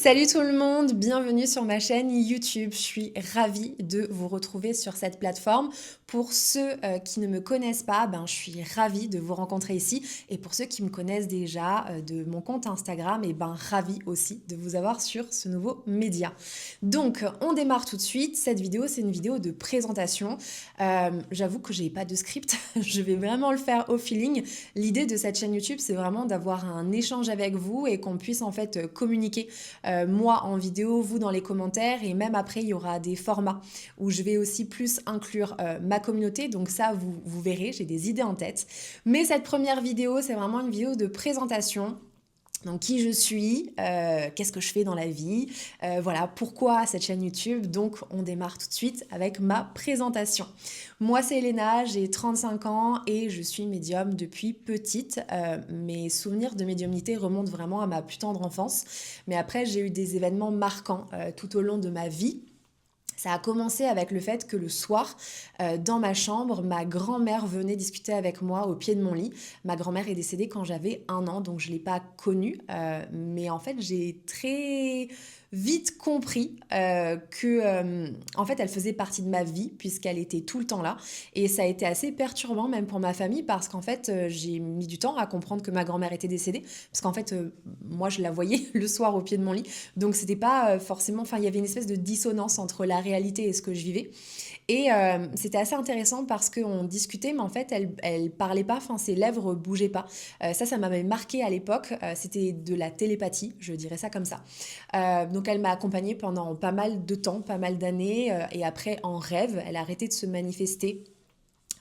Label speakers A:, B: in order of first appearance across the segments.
A: Salut tout le monde, bienvenue sur ma chaîne YouTube. Je suis ravie de vous retrouver sur cette plateforme. Pour ceux qui ne me connaissent pas, je suis ravie de vous rencontrer ici. Et pour ceux qui me connaissent déjà de mon compte Instagram, ravie aussi de vous avoir sur ce nouveau média. Donc, on démarre tout de suite. Cette vidéo, c'est une vidéo de présentation. J'avoue que j'ai pas de script. Je vais vraiment le faire au feeling. L'idée de cette chaîne YouTube, c'est vraiment d'avoir un échange avec vous et qu'on puisse en fait communiquer moi en vidéo, vous dans les commentaires et même après il y aura des formats où je vais aussi plus inclure ma communauté, donc ça vous verrez, j'ai des idées en tête. Mais cette première vidéo, c'est vraiment une vidéo de présentation. Donc qui je suis, qu'est-ce que je fais dans la vie, voilà pourquoi cette chaîne YouTube. Donc on démarre tout de suite avec ma présentation. Moi c'est Elena, j'ai 35 ans et je suis médium depuis petite. Mes souvenirs de médiumnité remontent vraiment à ma plus tendre enfance. Mais après j'ai eu des événements marquants tout au long de ma vie. Ça a commencé avec le fait que le soir, dans ma chambre, ma grand-mère venait discuter avec moi au pied de mon lit. Ma grand-mère est décédée quand j'avais 1 an, donc je ne l'ai pas connue. Mais en fait, j'ai très vite compris en fait, elle faisait partie de ma vie puisqu'elle était tout le temps là. Et ça a été assez perturbant même pour ma famille parce qu'en fait, j'ai mis du temps à comprendre que ma grand-mère était décédée. Parce qu'en fait, moi, je la voyais le soir au pied de mon lit. Donc c'était pas forcément, enfin il y avait une espèce de dissonance entre la réalité et ce que je vivais. Et c'était assez intéressant parce qu'on discutait, mais en fait elle parlait pas, enfin ses lèvres bougeaient pas. Ça m'avait marqué à l'époque, c'était de la télépathie, je dirais ça comme ça. Donc elle m'a accompagnée pendant pas mal de temps, pas mal d'années, et après en rêve, elle a arrêté de se manifester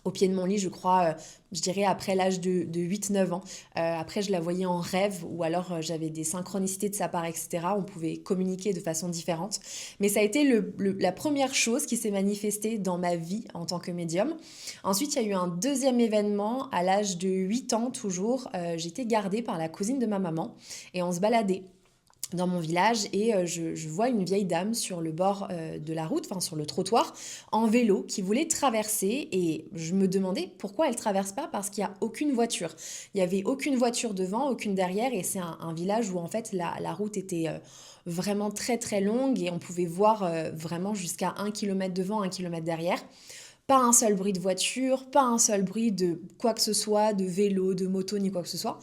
A: au pied de mon lit, je crois, je dirais après l'âge de 8-9 ans. Après, je la voyais en rêve ou alors j'avais des synchronicités de sa part, etc. On pouvait communiquer de façon différente. Mais ça a été la première chose qui s'est manifestée dans ma vie en tant que médium. Ensuite, il y a eu un deuxième événement à l'âge de 8 ans toujours. J'étais gardée par la cousine de ma maman et on se baladait dans mon village et je vois une vieille dame sur le bord de la route, enfin sur le trottoir, en vélo qui voulait traverser et je me demandais pourquoi elle traverse pas parce qu'il n'y a aucune voiture. Il n'y avait aucune voiture devant, aucune derrière et c'est un village où en fait la route était vraiment très très longue et on pouvait voir vraiment jusqu'à 1 kilomètre devant, 1 kilomètre derrière. Pas un seul bruit de voiture, pas un seul bruit de quoi que ce soit, de vélo, de moto, ni quoi que ce soit.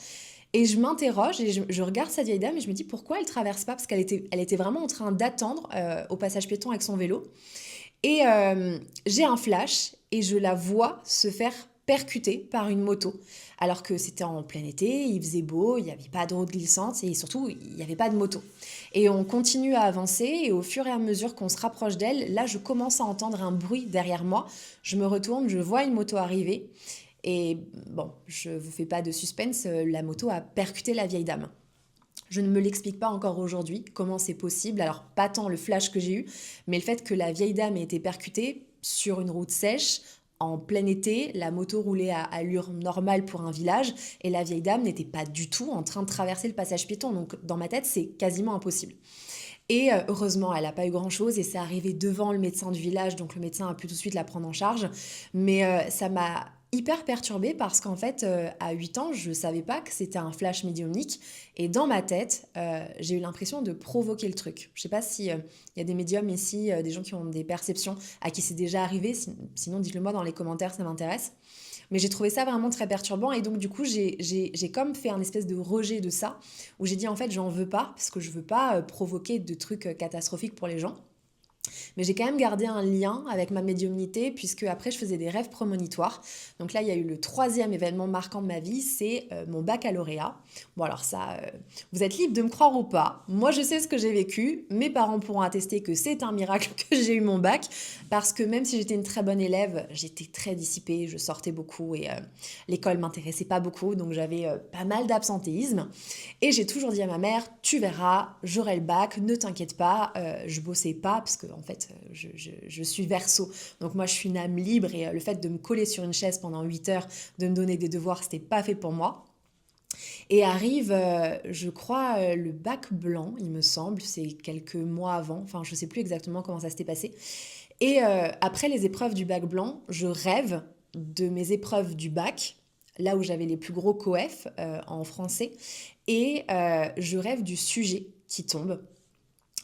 A: Et je m'interroge et je regarde cette vieille dame et je me dis pourquoi elle traverse pas parce qu'elle était vraiment en train d'attendre au passage piéton avec son vélo. Et j'ai un flash et je la vois se faire percuter par une moto. Alors que c'était en plein été, il faisait beau, il n'y avait pas de route glissante et surtout il n'y avait pas de moto. Et on continue à avancer et au fur et à mesure qu'on se rapproche d'elle, là je commence à entendre un bruit derrière moi. Je me retourne, je vois une moto arriver et bon, je vous fais pas de suspense, la moto a percuté la vieille dame. Je ne me l'explique pas encore aujourd'hui comment c'est possible. Alors, pas tant le flash que j'ai eu, mais le fait que la vieille dame ait été percutée sur une route sèche, en plein été, la moto roulait à allure normale pour un village, et la vieille dame n'était pas du tout en train de traverser le passage piéton. Donc, dans ma tête, c'est quasiment impossible. Et heureusement, elle n'a pas eu grand-chose et c'est arrivé devant le médecin du village, donc le médecin a pu tout de suite la prendre en charge. Mais ça m'a hyper perturbée parce qu'en fait, à 8 ans, je ne savais pas que c'était un flash médiumnique. Et dans ma tête, j'ai eu l'impression de provoquer le truc. Je ne sais pas s'il y a des médiums ici, des gens qui ont des perceptions à qui c'est déjà arrivé. Sinon, dites-le moi dans les commentaires, ça m'intéresse. Mais j'ai trouvé ça vraiment très perturbant et donc du coup j'ai comme fait un espèce de rejet de ça où j'ai dit en fait j'en veux pas parce que je veux pas provoquer de trucs catastrophiques pour les gens. Mais j'ai quand même gardé un lien avec ma médiumnité puisque après je faisais des rêves prémonitoires. Donc là il y a eu le troisième événement marquant de ma vie, c'est mon baccalauréat. Bon alors ça, vous êtes libre de me croire ou pas. Moi je sais ce que j'ai vécu. Mes parents pourront attester que c'est un miracle que j'ai eu mon bac parce que même si j'étais une très bonne élève, j'étais très dissipée, je sortais beaucoup et l'école m'intéressait pas beaucoup. Donc j'avais pas mal d'absentéisme. Et j'ai toujours dit à ma mère, tu verras, j'aurai le bac, ne t'inquiète pas, je bossais pas parce que en fait je suis Verseau, donc moi je suis une âme libre et le fait de me coller sur une chaise pendant 8 heures, de me donner des devoirs, c'était pas fait pour moi. Et arrive, je crois, le bac blanc, il me semble, c'est quelques mois avant, enfin je sais plus exactement comment ça s'était passé. Et après les épreuves du bac blanc, je rêve de mes épreuves du bac, là où j'avais les plus gros coefs en français, et je rêve du sujet qui tombe.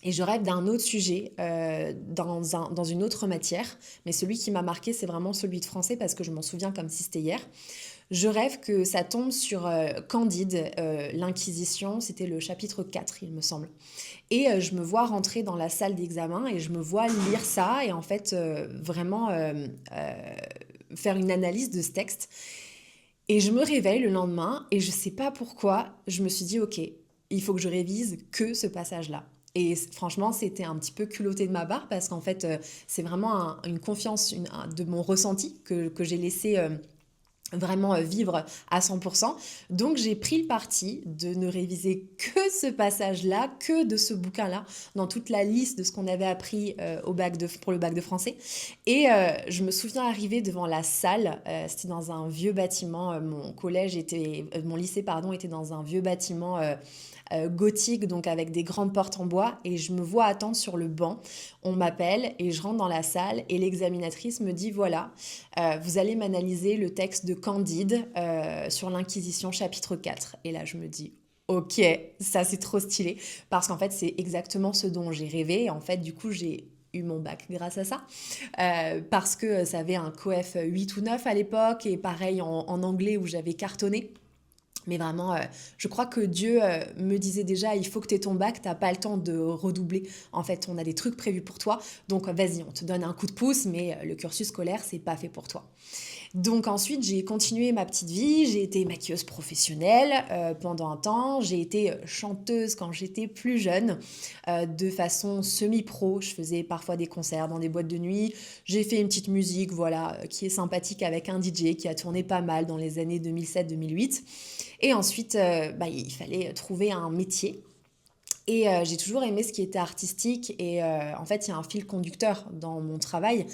A: Et je rêve d'un autre sujet dans une autre matière. Mais celui qui m'a marqué, c'est vraiment celui de français parce que je m'en souviens comme si c'était hier. Je rêve que ça tombe sur Candide, l'Inquisition, c'était le chapitre 4, il me semble. Et je me vois rentrer dans la salle d'examen et je me vois lire ça et en fait vraiment faire une analyse de ce texte. Et je me réveille le lendemain et je sais pas pourquoi, je me suis dit ok, il faut que je révise que ce passage-là. Et franchement, c'était un petit peu culotté de ma part parce qu'en fait, c'est vraiment une confiance de mon ressenti que j'ai laissé vraiment vivre à 100%. Donc j'ai pris le parti de ne réviser que ce passage-là, que de ce bouquin-là, dans toute la liste de ce qu'on avait appris pour le bac de français. Et je me souviens arriver devant la salle, c'était dans un vieux bâtiment, mon lycée pardon, était dans un vieux bâtiment gothique, donc avec des grandes portes en bois, et je me vois attendre sur le banc. On m'appelle et je rentre dans la salle et l'examinatrice me dit voilà, vous allez m'analyser le texte de Candide sur l'Inquisition chapitre 4. Et là je me dis ok, ça c'est trop stylé parce qu'en fait c'est exactement ce dont j'ai rêvé et en fait du coup j'ai eu mon bac grâce à ça parce que ça avait un coef 8 ou 9 à l'époque et pareil en anglais où j'avais cartonné. Mais vraiment, je crois que Dieu me disait déjà, il faut que tu aies ton bac, t'as pas le temps de redoubler. En fait, on a des trucs prévus pour toi, donc vas-y, on te donne un coup de pouce, mais le cursus scolaire, c'est pas fait pour toi. Donc ensuite, j'ai continué ma petite vie, j'ai été maquilleuse professionnelle pendant un temps, j'ai été chanteuse quand j'étais plus jeune, de façon semi-pro, je faisais parfois des concerts dans des boîtes de nuit, j'ai fait une petite musique, voilà, qui est sympathique avec un DJ qui a tourné pas mal dans les années 2007-2008. Et ensuite, il fallait trouver un métier. Et j'ai toujours aimé ce qui était artistique et en fait il y a un fil conducteur dans mon travail,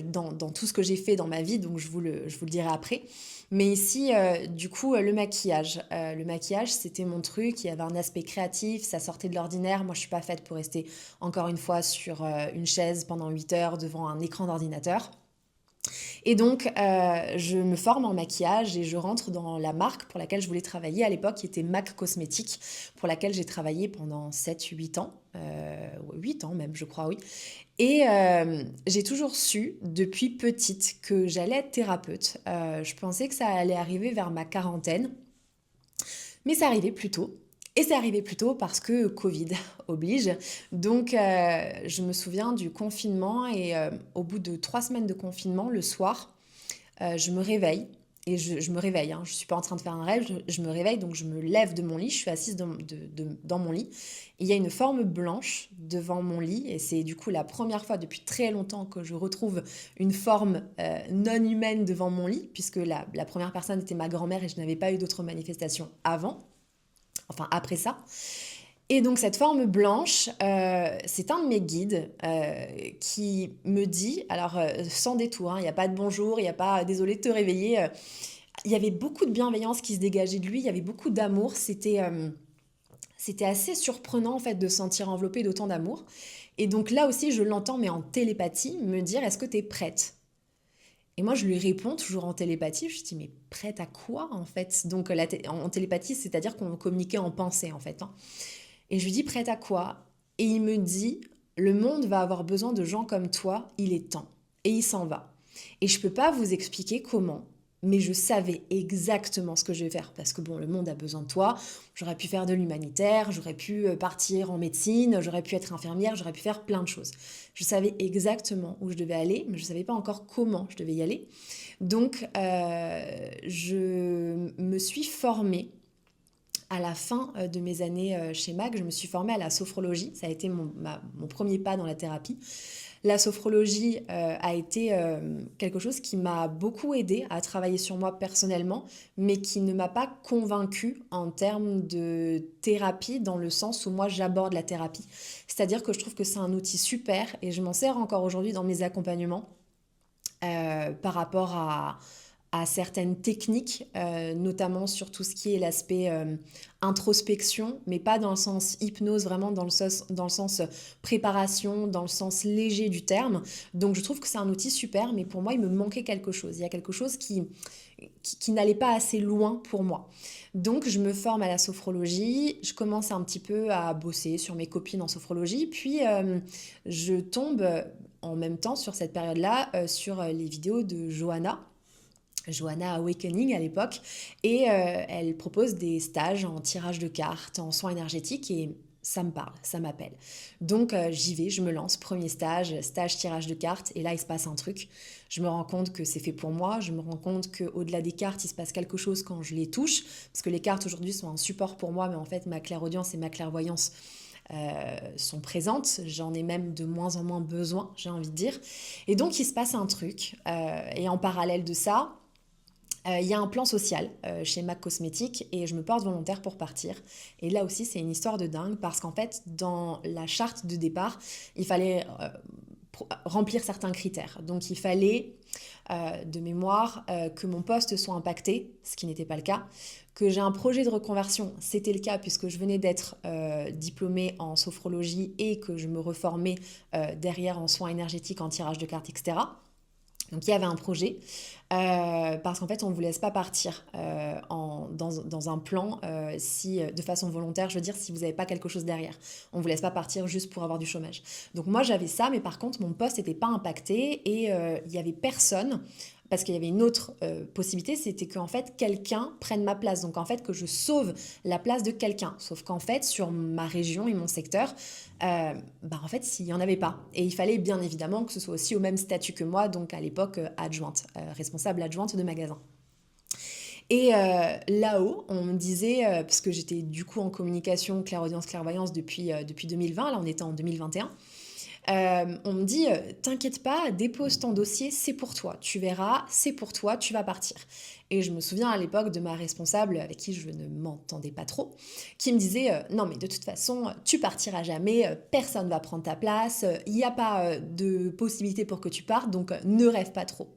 A: dans tout ce que j'ai fait dans ma vie, donc je vous le dirai après. Mais ici, du coup, le maquillage. Le maquillage, c'était mon truc, il y avait un aspect créatif, ça sortait de l'ordinaire. Moi, je suis pas faite pour rester, encore une fois, sur une chaise pendant 8 heures devant un écran d'ordinateur. Et donc, je me forme en maquillage et je rentre dans la marque pour laquelle je voulais travailler à l'époque, qui était MAC Cosmétiques, pour laquelle j'ai travaillé pendant 7 8 ans. 8 ans même, je crois, oui. Et j'ai toujours su, depuis petite, que j'allais être thérapeute. Je pensais que ça allait arriver vers ma quarantaine, mais ça arrivait plus tôt. Et c'est arrivé plus tôt parce que Covid oblige. Donc, je me souviens du confinement et au bout de 3 semaines de confinement, le soir, je me réveille. Et je me réveille, hein, je ne suis pas en train de faire un rêve, je me réveille, donc je me lève de mon lit, je suis assise dans mon lit. Et il y a une forme blanche devant mon lit, et c'est du coup la première fois depuis très longtemps que je retrouve une forme non humaine devant mon lit, puisque la première personne était ma grand-mère et je n'avais pas eu d'autres manifestations avant, enfin après ça. Et donc cette forme blanche, c'est un de mes guides qui me dit, alors sans détour, hein, il n'y a pas de bonjour, il n'y a pas désolé de te réveiller, il y avait beaucoup de bienveillance qui se dégageait de lui, il y avait beaucoup d'amour, c'était assez surprenant en fait de se sentir enveloppé d'autant d'amour. Et donc là aussi je l'entends mais en télépathie me dire est-ce que tu es prête? Et moi je lui réponds toujours en télépathie, je lui dis mais prête à quoi en fait? Donc en télépathie c'est-à-dire qu'on communiquait en pensée en fait, hein. Et je lui dis prête à quoi? Et il me dit le monde va avoir besoin de gens comme toi, il est temps. Et il s'en va. Et je peux pas vous expliquer comment, mais je savais exactement ce que je vais faire parce que bon, le monde a besoin de toi. J'aurais pu faire de l'humanitaire, j'aurais pu partir en médecine, j'aurais pu être infirmière, j'aurais pu faire plein de choses. Je savais exactement où je devais aller, mais je savais pas encore comment je devais y aller. Donc, je me suis formée à la fin de mes années chez MAC, je me suis formée à la sophrologie. Ça a été mon premier pas dans la thérapie. La sophrologie a été quelque chose qui m'a beaucoup aidée à travailler sur moi personnellement, mais qui ne m'a pas convaincue en termes de thérapie, dans le sens où moi j'aborde la thérapie. C'est-à-dire que je trouve que c'est un outil super et je m'en sers encore aujourd'hui dans mes accompagnements par rapport à certaines techniques, notamment sur tout ce qui est l'aspect introspection, mais pas dans le sens hypnose, vraiment dans le sens préparation, dans le sens léger du terme. Donc je trouve que c'est un outil super, mais pour moi, il me manquait quelque chose. Il y a quelque chose qui n'allait pas assez loin pour moi. Donc je me forme à la sophrologie, je commence un petit peu à bosser sur mes copines en sophrologie, puis je tombe en même temps sur cette période-là sur les vidéos de Johanna Awakening à l'époque, et elle propose des stages en tirage de cartes, en soins énergétiques, et ça me parle, ça m'appelle. Donc j'y vais, je me lance, premier stage tirage de cartes, et là il se passe un truc. Je me rends compte que c'est fait pour moi, je me rends compte qu'au-delà des cartes, il se passe quelque chose quand je les touche, parce que les cartes aujourd'hui sont un support pour moi, mais en fait ma clairaudience et ma clairvoyance sont présentes, j'en ai même de moins en moins besoin, j'ai envie de dire. Et donc il se passe un truc, et en parallèle de ça, il y a un plan social chez MAC Cosmétiques et je me porte volontaire pour partir. Et là aussi, c'est une histoire de dingue parce qu'en fait, dans la charte de départ, il fallait remplir certains critères. Donc, il fallait, de mémoire, que mon poste soit impacté, ce qui n'était pas le cas, que j'ai un projet de reconversion, c'était le cas puisque je venais d'être diplômée en sophrologie et que je me reformais derrière en soins énergétiques, en tirage de cartes, etc. Donc il y avait un projet, parce qu'en fait on ne vous laisse pas partir dans un plan de façon volontaire, je veux dire si vous n'avez pas quelque chose derrière. On ne vous laisse pas partir juste pour avoir du chômage. Donc moi j'avais ça, mais par contre mon poste n'était pas impacté et il n'y avait personne. Parce qu'il y avait une autre possibilité, c'était qu'en fait quelqu'un prenne ma place. Donc en fait que je sauve la place de quelqu'un. Sauf qu'en fait sur ma région et mon secteur, en fait il n'y en avait pas. Et il fallait bien évidemment que ce soit aussi au même statut que moi, donc à l'époque adjointe, responsable adjointe de magasin. Et là-haut, on me disait, parce que j'étais du coup en communication clairaudience, clairvoyance depuis 2020, là on était en 2021, on me dit, t'inquiète pas, dépose ton dossier, c'est pour toi, tu verras, c'est pour toi, tu vas partir. Et je me souviens à l'époque de ma responsable, avec qui je ne m'entendais pas trop, qui me disait, non mais de toute façon, tu partiras jamais, personne va prendre ta place, il n'y a pas de possibilité pour que tu partes, donc ne rêve pas trop.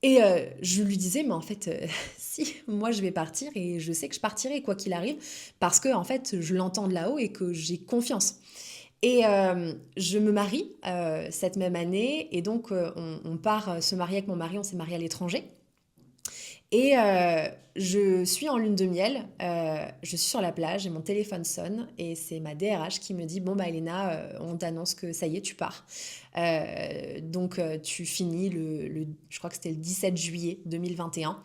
A: Et je lui disais, mais en fait, si, moi je vais partir et je sais que je partirai quoi qu'il arrive, parce que en fait, je l'entends de là-haut et que j'ai confiance. Et je me marie cette même année et donc on part se marier avec mon mari, on s'est marié à l'étranger. Et je suis en lune de miel, je suis sur la plage et mon téléphone sonne et c'est ma DRH qui me dit bon bah Elena, on t'annonce que ça y est tu pars. Donc tu finis je crois que c'était le 17 juillet 2021.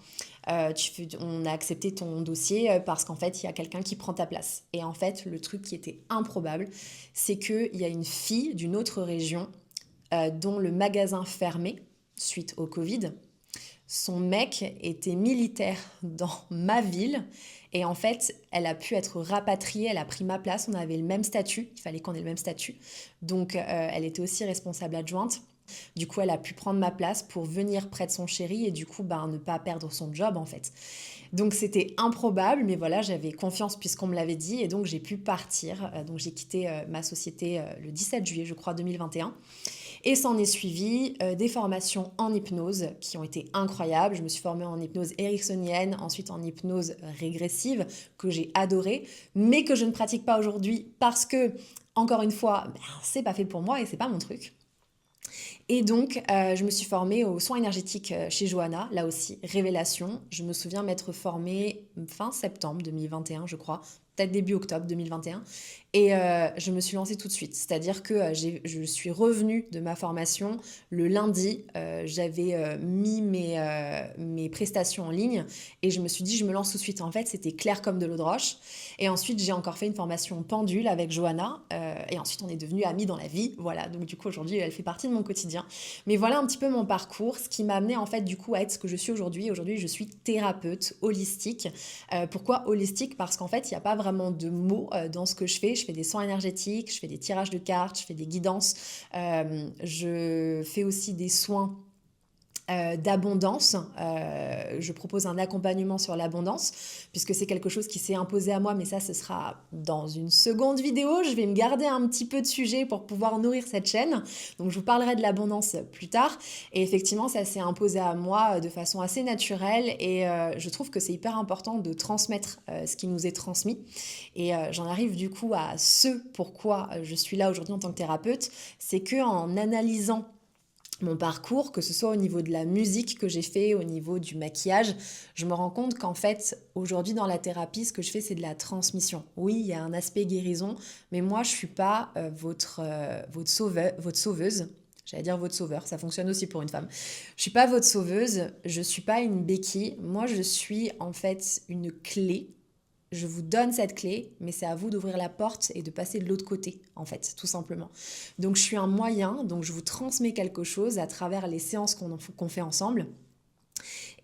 A: On a accepté ton dossier parce qu'en fait il y a quelqu'un qui prend ta place. Et en fait le truc qui était improbable, c'est qu'il y a une fille d'une autre région dont le magasin fermait suite au Covid. Son mec était militaire dans ma ville et en fait, elle a pu être rapatriée, elle a pris ma place, on avait le même statut, il fallait qu'on ait le même statut. Donc, elle était aussi responsable adjointe. Du coup, elle a pu prendre ma place pour venir près de son chéri et du coup, ne pas perdre son job en fait. Donc, c'était improbable, mais voilà, j'avais confiance puisqu'on me l'avait dit et donc j'ai pu partir. Donc, j'ai quitté ma société le 17 juillet, je crois, 2021. Et s'en est suivi des formations en hypnose qui ont été incroyables. Je me suis formée en hypnose ericksonienne, ensuite en hypnose régressive, que j'ai adorée, mais que je ne pratique pas aujourd'hui parce que, encore une fois, c'est pas fait pour moi et c'est pas mon truc. Et donc, je me suis formée aux soins énergétiques chez Johanna, là aussi, révélation. Je me souviens m'être formée fin septembre 2021, je crois, peut-être début octobre 2021. Et je me suis lancée tout de suite. C'est-à-dire que je suis revenue de ma formation le lundi. J'avais mis mes prestations en ligne et je me suis dit, je me lance tout de suite. En fait, c'était clair comme de l'eau de roche. Et ensuite, j'ai encore fait une formation pendule avec Johanna. Et ensuite, on est devenus amis dans la vie. Voilà, donc du coup, aujourd'hui, elle fait partie de mon quotidien. Mais voilà un petit peu mon parcours, ce qui m'a amené en fait du coup à être ce que je suis aujourd'hui. Aujourd'hui, je suis thérapeute holistique. Pourquoi holistique? Parce qu'en fait, il n'y a pas vraiment de mots dans ce que je fais. Je fais des soins énergétiques, je fais des tirages de cartes, je fais des guidances, je fais aussi des soins d'abondance. Je propose un accompagnement sur l'abondance, puisque c'est quelque chose qui s'est imposé à moi, mais ça, ce sera dans une seconde vidéo. Je vais me garder un petit peu de sujet pour pouvoir nourrir cette chaîne. Donc, je vous parlerai de l'abondance plus tard. Et effectivement, ça s'est imposé à moi de façon assez naturelle. Et je trouve que c'est hyper important de transmettre ce qui nous est transmis. Et j'en arrive du coup à ce pourquoi je suis là aujourd'hui en tant que thérapeute. C'est qu'en analysant mon parcours, que ce soit au niveau de la musique que j'ai fait, au niveau du maquillage, je me rends compte qu'en fait, aujourd'hui dans la thérapie, ce que je fais, c'est de la transmission. Oui, il y a un aspect guérison, mais moi, je suis pas votre sauveuse. J'allais dire votre sauveur, ça fonctionne aussi pour une femme. Je suis pas votre sauveuse, je suis pas une béquille. Moi, je suis en fait une clé. Je vous donne cette clé, mais c'est à vous d'ouvrir la porte et de passer de l'autre côté, en fait, tout simplement. Donc, je suis un moyen, donc je vous transmets quelque chose à travers les séances qu'on fait ensemble.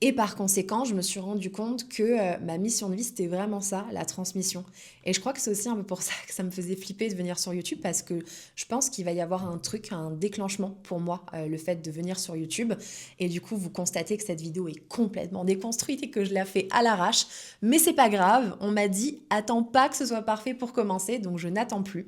A: Et par conséquent, je me suis rendu compte que ma mission de vie, c'était vraiment ça, la transmission. Et je crois que c'est aussi un peu pour ça que ça me faisait flipper de venir sur YouTube, parce que je pense qu'il va y avoir un truc, un déclenchement pour moi, le fait de venir sur YouTube. Et du coup, vous constatez que cette vidéo est complètement déconstruite et que je la fais à l'arrache. Mais c'est pas grave, on m'a dit, attends pas que ce soit parfait pour commencer, donc je n'attends plus.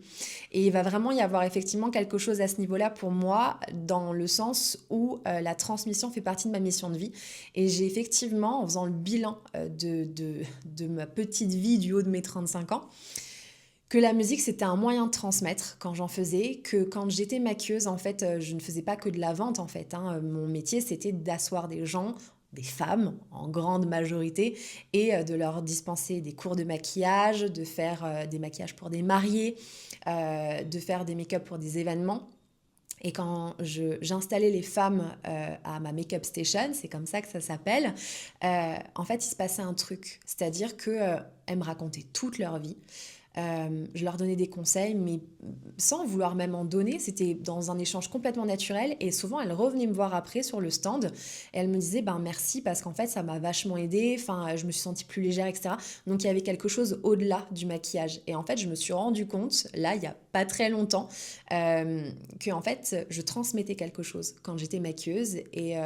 A: Et il va vraiment y avoir effectivement quelque chose à ce niveau-là pour moi, dans le sens où la transmission fait partie de ma mission de vie. Et j'ai effectivement, en faisant le bilan de ma petite vie du haut de mes 35 ans, que la musique, c'était un moyen de transmettre quand j'en faisais, que quand j'étais maquilleuse, en fait, je ne faisais pas que de la vente, en fait. Mon métier, c'était d'asseoir des gens, des femmes en grande majorité, et de leur dispenser des cours de maquillage, de faire des maquillages pour des mariés, de faire des make-up pour des événements. Et quand j'installais les femmes à ma make-up station, c'est comme ça que ça s'appelle, en fait, il se passait un truc. C'est-à-dire qu'elles me racontaient toute leur vie. Je leur donnais des conseils, mais sans vouloir même en donner, c'était dans un échange complètement naturel. Et souvent, elles revenaient me voir après sur le stand et elles me disaient ben merci parce qu'en fait, ça m'a vachement aidée. Enfin, je me suis sentie plus légère, etc. Donc, il y avait quelque chose au-delà du maquillage. Et en fait, je me suis rendu compte, là, il y a pas très longtemps, que en fait, je transmettais quelque chose quand j'étais maquilleuse et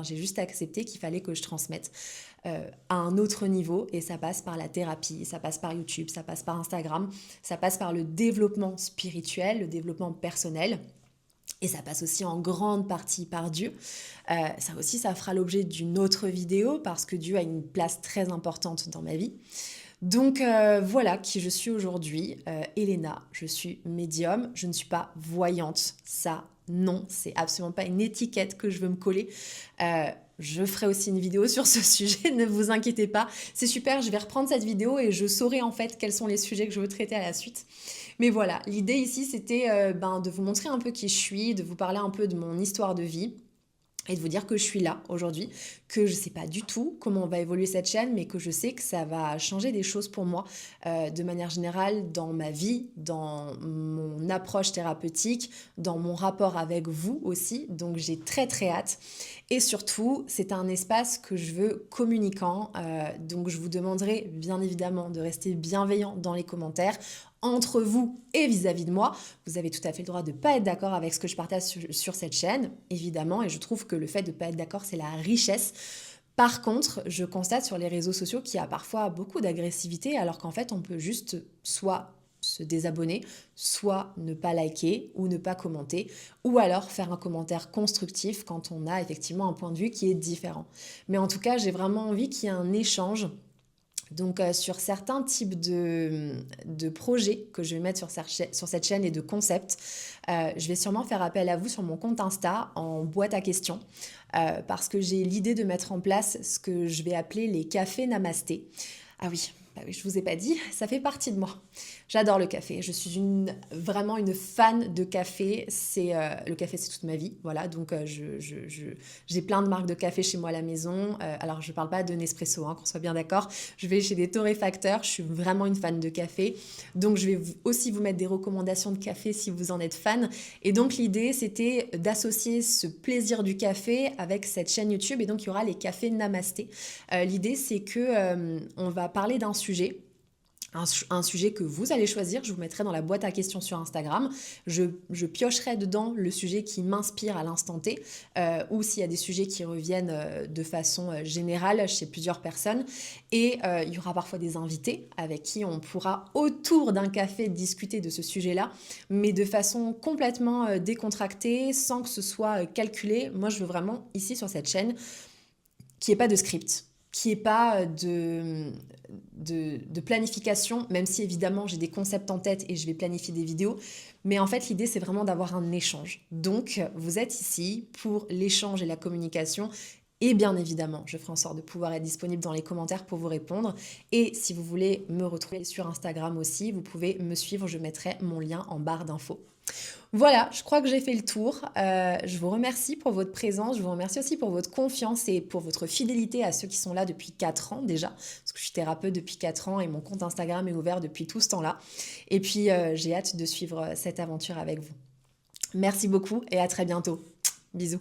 A: j'ai juste accepté qu'il fallait que je transmette à un autre niveau, et ça passe par la thérapie, ça passe par YouTube, ça passe par Instagram, ça passe par le développement spirituel, le développement personnel. Et ça passe aussi en grande partie par Dieu. Ça aussi, ça fera l'objet d'une autre vidéo parce que Dieu a une place très importante dans ma vie. Donc voilà qui je suis aujourd'hui, Elena, je suis médium, je ne suis pas voyante, ça non, c'est absolument pas une étiquette que je veux me coller. Je ferai aussi une vidéo sur ce sujet, ne vous inquiétez pas, c'est super, je vais reprendre cette vidéo et je saurai en fait quels sont les sujets que je veux traiter à la suite. Mais voilà, l'idée ici c'était de vous montrer un peu qui je suis, de vous parler un peu de mon histoire de vie, et de vous dire que je suis là aujourd'hui, que je ne sais pas du tout comment va évoluer cette chaîne, mais que je sais que ça va changer des choses pour moi de manière générale dans ma vie, dans mon approche thérapeutique, dans mon rapport avec vous aussi. Donc j'ai très très hâte. Et surtout, c'est un espace que je veux communicant. Donc je vous demanderai bien évidemment de rester bienveillant dans les commentaires entre vous et vis-à-vis de moi. Vous avez tout à fait le droit de ne pas être d'accord avec ce que je partage sur cette chaîne, évidemment, et je trouve que le fait de ne pas être d'accord, c'est la richesse. Par contre, je constate sur les réseaux sociaux qu'il y a parfois beaucoup d'agressivité, alors qu'en fait, on peut juste soit se désabonner, soit ne pas liker ou ne pas commenter, ou alors faire un commentaire constructif quand on a effectivement un point de vue qui est différent. Mais en tout cas, j'ai vraiment envie qu'il y ait un échange. Donc sur certains types de projets que je vais mettre sur cette chaîne et de concepts, je vais sûrement faire appel à vous sur mon compte Insta en boîte à questions parce que j'ai l'idée de mettre en place ce que je vais appeler les cafés namasté. Ah oui, bah oui, je vous ai pas dit, ça fait partie de moi. J'adore le café, je suis vraiment une fan de café. Le café, c'est toute ma vie, voilà. Donc j'ai plein de marques de café chez moi à la maison. Alors je parle pas de Nespresso, qu'on soit bien d'accord. Je vais chez des torréfacteurs, je suis vraiment une fan de café. Donc je vais aussi vous mettre des recommandations de café si vous en êtes fan. Et donc l'idée, c'était d'associer ce plaisir du café avec cette chaîne YouTube. Et donc il y aura les cafés namasté. L'idée, c'est que on va parler d'un sujet un sujet que vous allez choisir. Je vous mettrai dans la boîte à questions sur Instagram. Je piocherai dedans le sujet qui m'inspire à l'instant T, ou s'il y a des sujets qui reviennent de façon générale chez plusieurs personnes. Et il y aura parfois des invités avec qui on pourra, autour d'un café, discuter de ce sujet-là, mais de façon complètement décontractée, sans que ce soit calculé. Moi, je veux vraiment, ici sur cette chaîne, qu'il n'y ait pas de script, qu'il n'y ait pas de planification, même si évidemment j'ai des concepts en tête et je vais planifier des vidéos. Mais en fait, l'idée, c'est vraiment d'avoir un échange. Donc, vous êtes ici pour l'échange et la communication. Et bien évidemment, je ferai en sorte de pouvoir être disponible dans les commentaires pour vous répondre. Et si vous voulez me retrouver sur Instagram aussi, vous pouvez me suivre, je mettrai mon lien en barre d'infos. Voilà, je crois que j'ai fait le tour. Je vous remercie pour votre présence, je vous remercie aussi pour votre confiance et pour votre fidélité à ceux qui sont là depuis 4 ans déjà, parce que je suis thérapeute depuis 4 ans et mon compte Instagram est ouvert depuis tout ce temps-là. Et puis j'ai hâte de suivre cette aventure avec vous. Merci beaucoup et à très bientôt. Bisous.